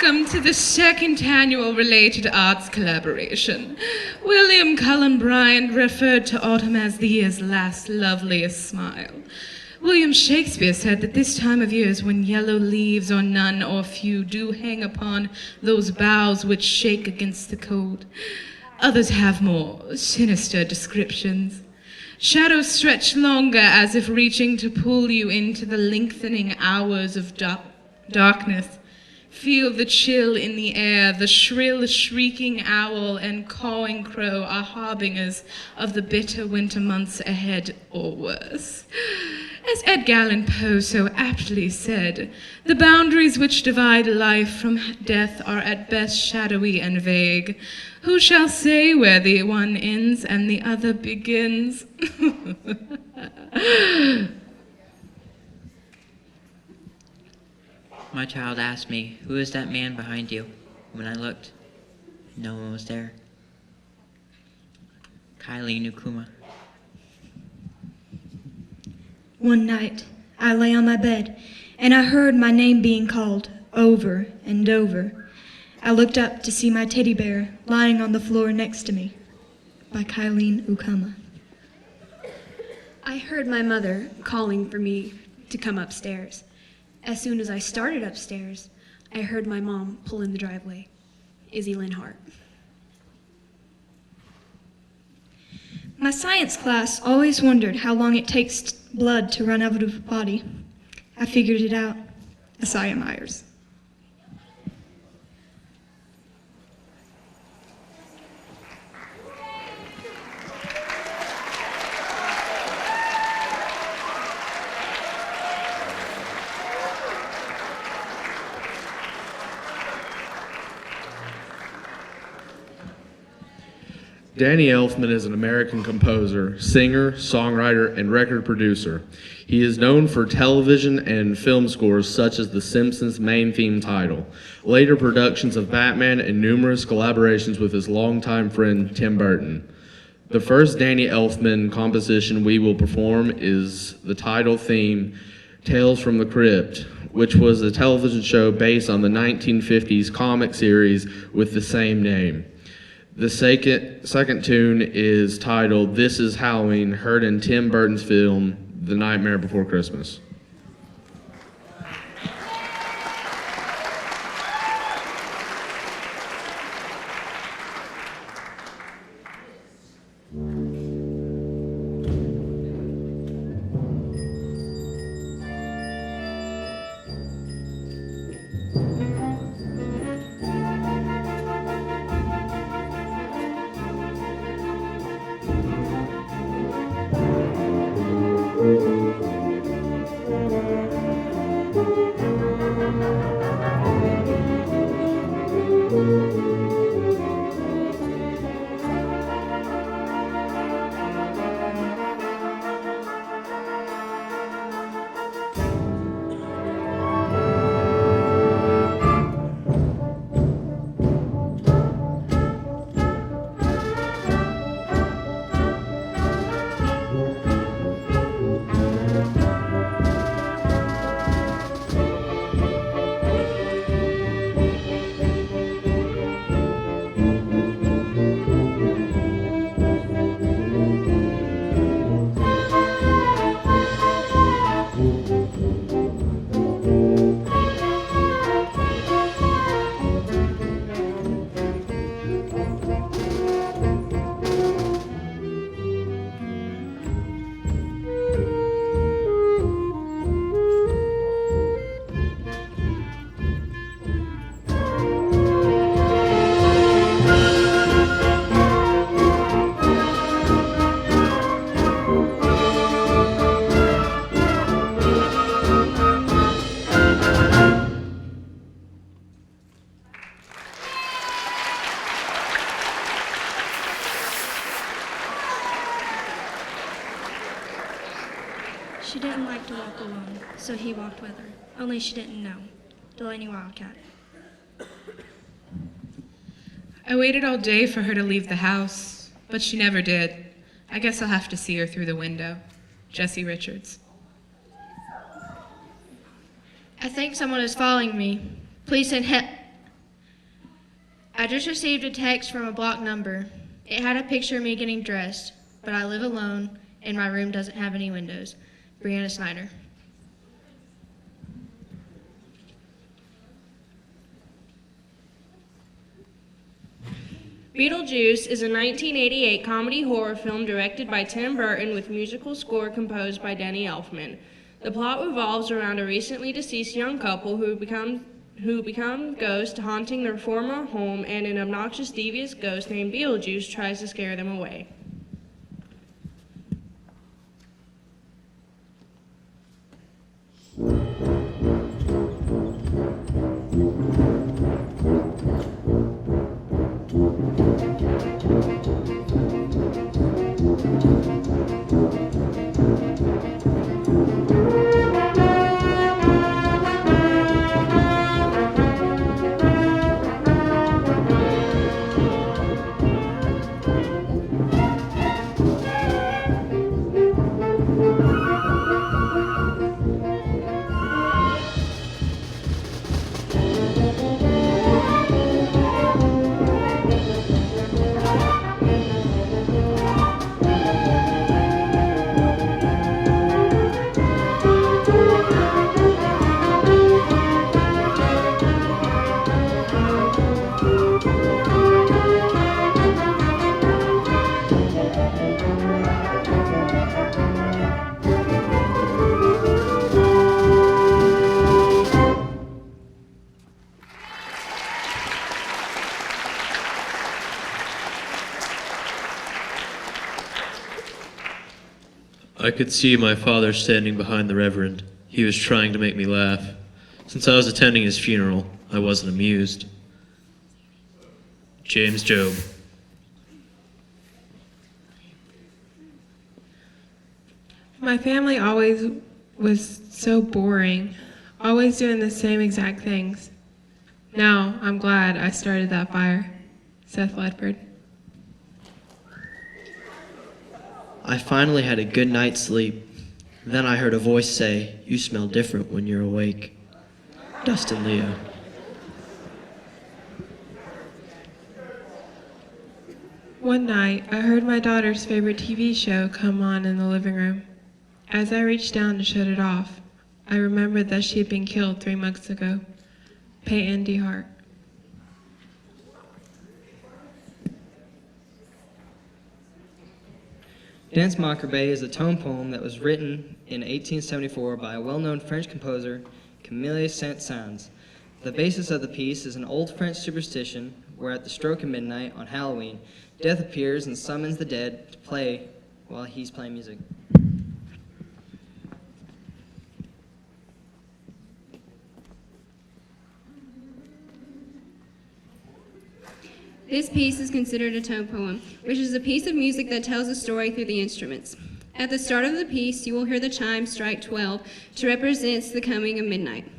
Welcome to the second annual Related Arts Collaboration. William Cullen Bryant referred to autumn as the year's last loveliest smile. William Shakespeare said that this time of year is when yellow leaves, or none or few, do hang upon those boughs which shake against the cold. Others have more sinister descriptions. Shadows stretch longer, as if reaching to pull you into the lengthening hours of darkness. Feel the chill in the air. The shrill, shrieking owl and cawing crow are harbingers of the bitter winter months ahead, or worse. As Edgar Allan Poe so aptly said, the boundaries which divide life from death are at best shadowy and vague. Who shall say where the one ends and the other begins? My child asked me, "Who is that man behind you?" When I looked, no one was there. Kylie Nukuma. One night, I lay on my bed, and I heard my name being called over and over. I looked up to see my teddy bear lying on the floor next to me, by Kylie Ukama. I heard my mother calling for me to come upstairs. As soon as I started upstairs, I heard my mom pull in the driveway. Izzy Lynn Hart. My science class always wondered how long it takes blood to run out of a body. I figured it out. Isaiah Myers. Danny Elfman is an American composer, singer, songwriter, and record producer. He is known for television and film scores such as The Simpsons' main theme title, later productions of Batman, and numerous collaborations with his longtime friend Tim Burton. The first Danny Elfman composition we will perform is the title theme, Tales from the Crypt, which was a television show based on the 1950s comic series with the same name. The second tune is titled This Is Halloween, heard in Tim Burton's film The Nightmare Before Christmas. She didn't like to walk alone, so he walked with her. Only she didn't know. Delaney Wildcat. I waited all day for her to leave the house, but she never did. I guess I'll have to see her through the window. Jesse Richards. I think someone is following me. Please send help. I just received a text from a blocked number. It had a picture of me getting dressed, but I live alone and my room doesn't have any windows. Brianna Snyder. Beetlejuice is a 1988 comedy horror film directed by Tim Burton with musical score composed by Danny Elfman. The plot revolves around a recently deceased young couple who become ghosts haunting their former home, and an obnoxious, devious ghost named Beetlejuice tries to scare them away. I could see my father standing behind the Reverend. He was trying to make me laugh. Since I was attending his funeral, I wasn't amused. James Job. My family always was so boring, always doing the same exact things. Now, I'm glad I started that fire. Seth Ledford. I finally had a good night's sleep. Then I heard a voice say, "You smell different when you're awake." Dustin Leo. One night, I heard my daughter's favorite TV show come on in the living room. As I reached down to shut it off, I remembered that she had been killed 3 months ago. Peyton DeHart. Danse Macabre is a tone poem that was written in 1874 by a well-known French composer, Camille Saint-Saëns. The basis of the piece is an old French superstition where at the stroke of midnight on Halloween, death appears and summons the dead to play while he's playing music. This piece is considered a tone poem, which is a piece of music that tells a story through the instruments. At the start of the piece, you will hear the chime strike 12 to represent the coming of midnight.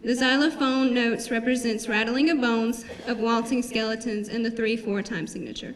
The xylophone notes represents rattling of bones, of waltzing skeletons, and the 3/4 time signature.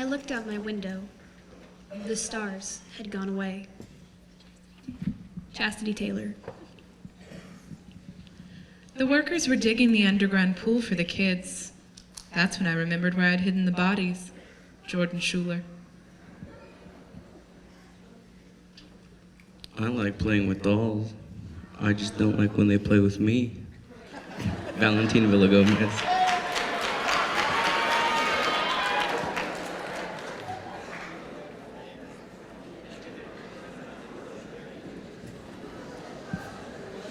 looked out my window. The stars had gone away. Chastity Taylor. The workers were digging the underground pool for the kids. That's when I remembered where I'd hidden the bodies. Jordan Schuler. I like playing with dolls. I just don't like when they play with me. Valentina Villagomez.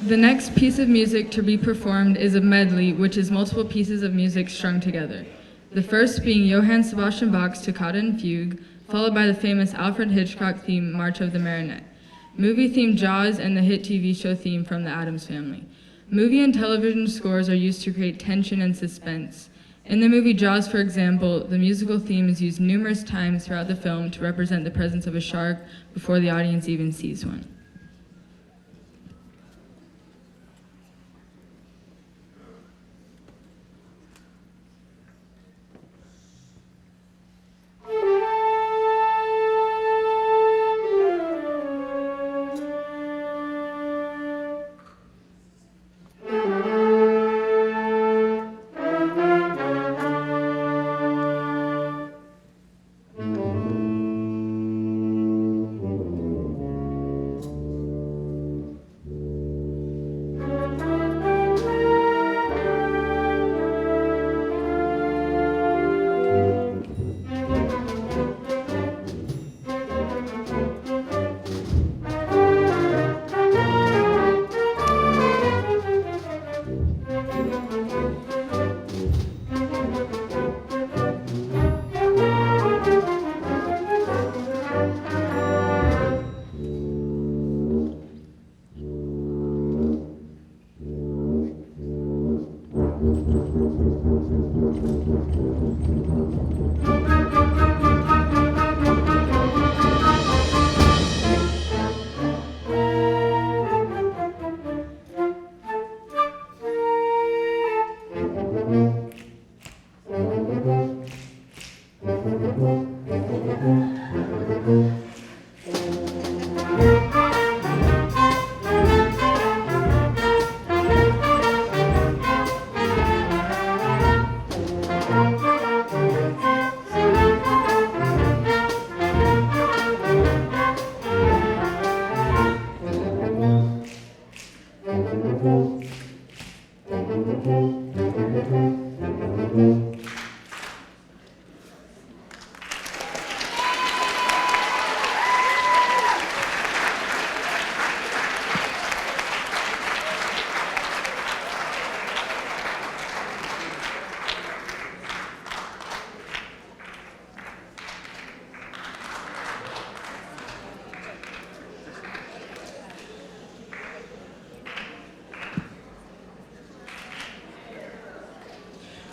The next piece of music to be performed is a medley, which is multiple pieces of music strung together. The first being Johann Sebastian Bach's Toccata and Fugue, followed by the famous Alfred Hitchcock theme, March of the Marionette, movie theme Jaws, and the hit TV show theme from the Addams Family. Movie and television scores are used to create tension and suspense. In the movie Jaws, for example, the musical theme is used numerous times throughout the film to represent the presence of a shark before the audience even sees one.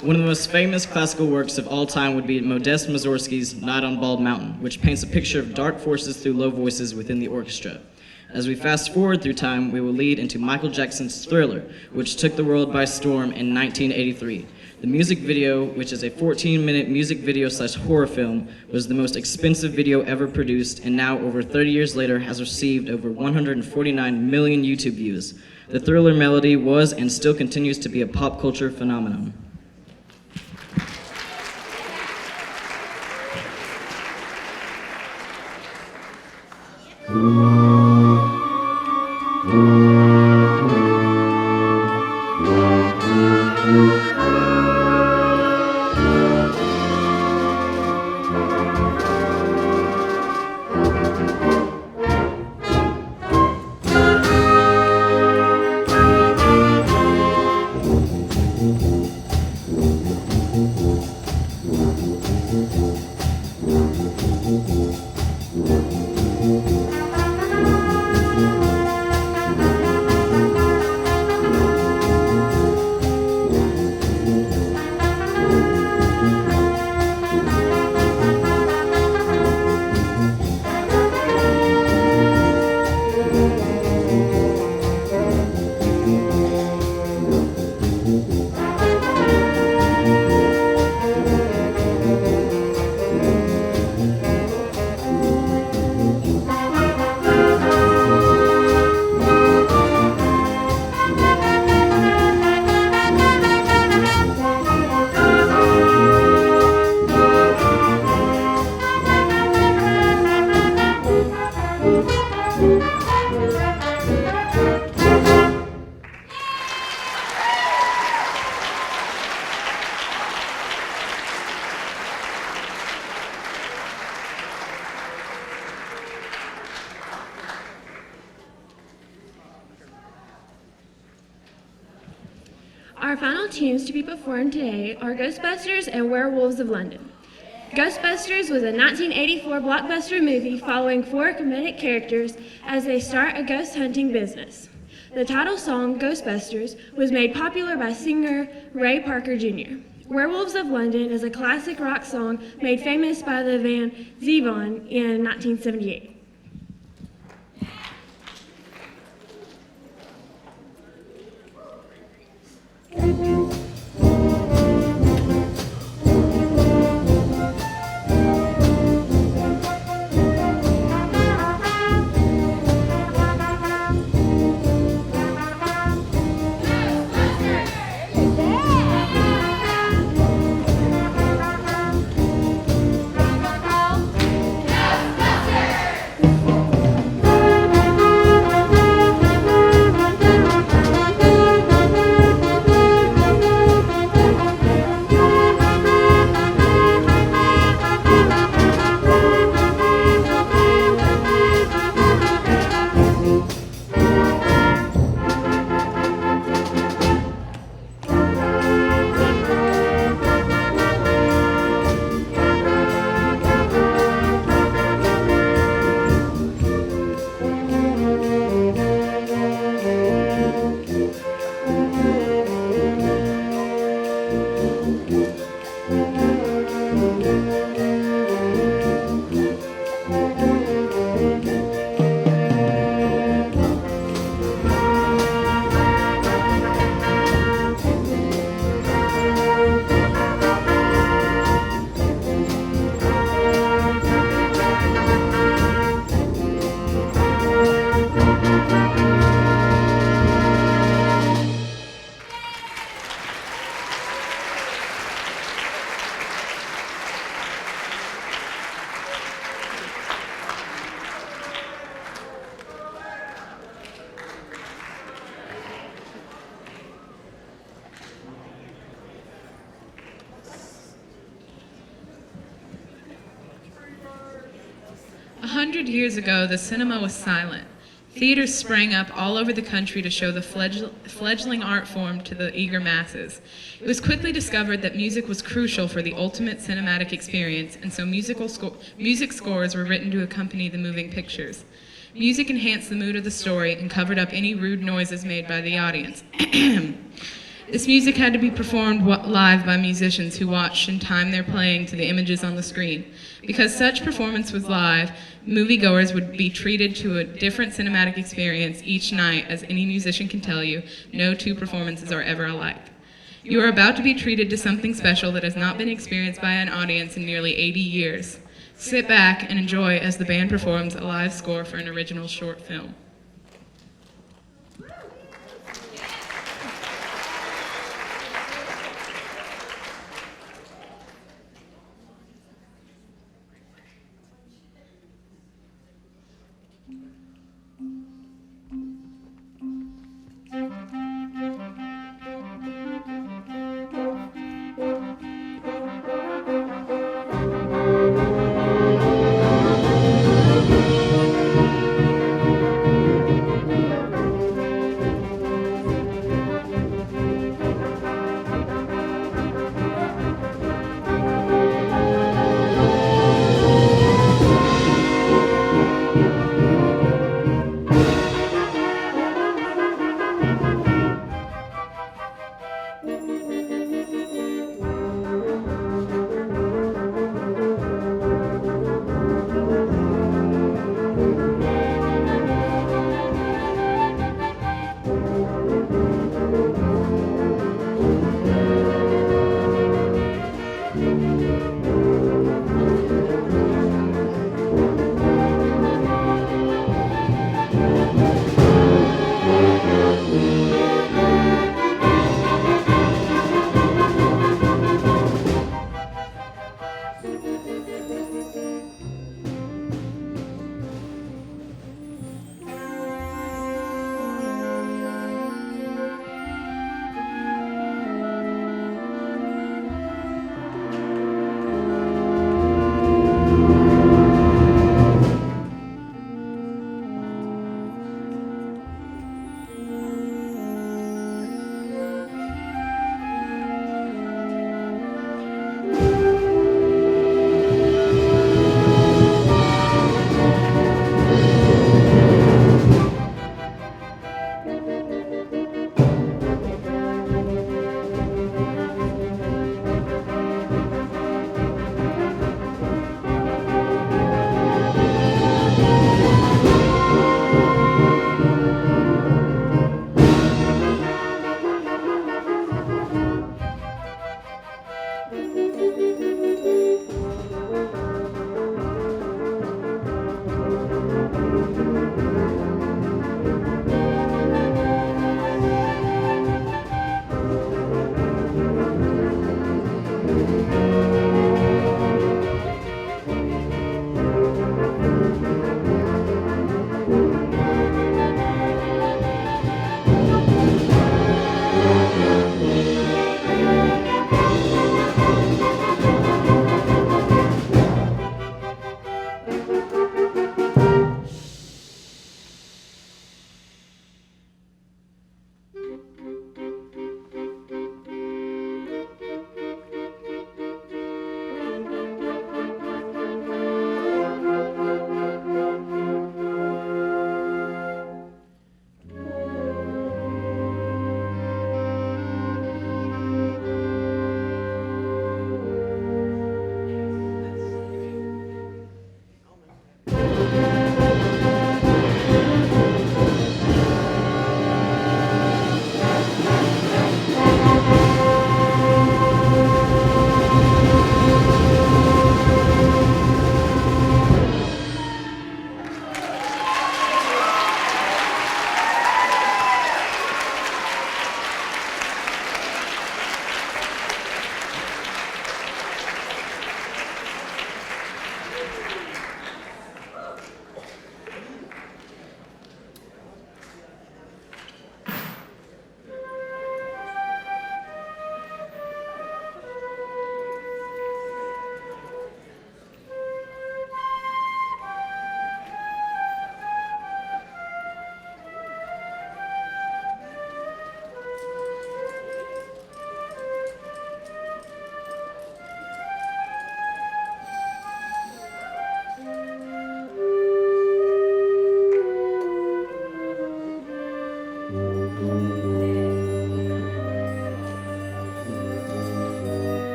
One of the most famous classical works of all time would be Modest Mussorgsky's Night on Bald Mountain, which paints a picture of dark forces through low voices within the orchestra. As we fast forward through time, we will lead into Michael Jackson's Thriller, which took the world by storm in 1983. The music video, which is a 14-minute music video / horror film, was the most expensive video ever produced, and now, over 30 years later, has received over 149 million YouTube views. The Thriller melody was and still continues to be a pop culture phenomenon. original tunes to be performed today are Ghostbusters and Werewolves of London. Ghostbusters was a 1984 blockbuster movie following four comedic characters as they start a ghost hunting business. The title song, Ghostbusters, was made popular by singer Ray Parker Jr. Werewolves of London is a classic rock song made famous by the band Zevon in 1978. Years ago, the cinema was silent. Theaters sprang up all over the country to show the fledgling art form to the eager masses. It was quickly discovered that music was crucial for the ultimate cinematic experience, and so music scores were written to accompany the moving pictures. Music enhanced the mood of the story and covered up any rude noises made by the audience. This music had to be performed live by musicians who watched and timed their playing to the images on the screen. Because such performance was live, moviegoers would be treated to a different cinematic experience each night. As any musician can tell you, no two performances are ever alike. You are about to be treated to something special that has not been experienced by an audience in nearly 80 years. Sit back and enjoy as the band performs a live score for an original short film.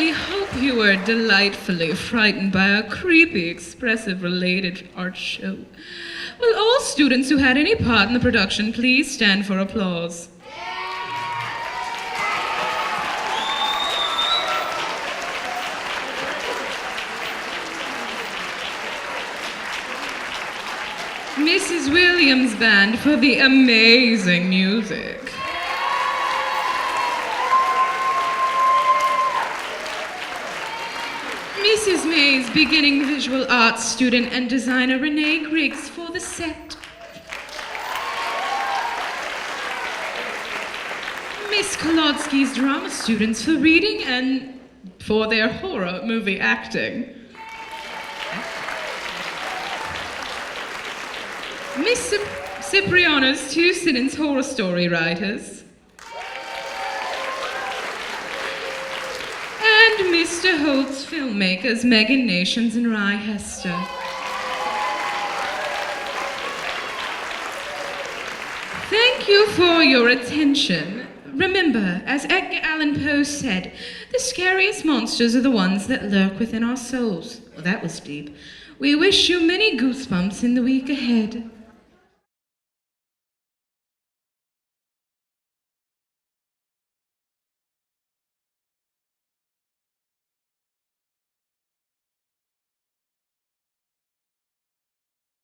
We hope you were delightfully frightened by our creepy, expressive, related art show. Will all students who had any part in the production please stand for applause? Mrs. Williams Band for the amazing music. Mrs. Mays, beginning visual arts student and designer Renee Griggs for the set. Miss Kolodsky's drama students for reading and for their horror movie acting. Miss Cipriano's two students horror story writers. And Mr. Holt's filmmakers Megan Nations and Rye Hester. Thank you for your attention. Remember, as Edgar Allan Poe said, the scariest monsters are the ones that lurk within our souls. Well, that was deep. We wish you many goosebumps in the week ahead.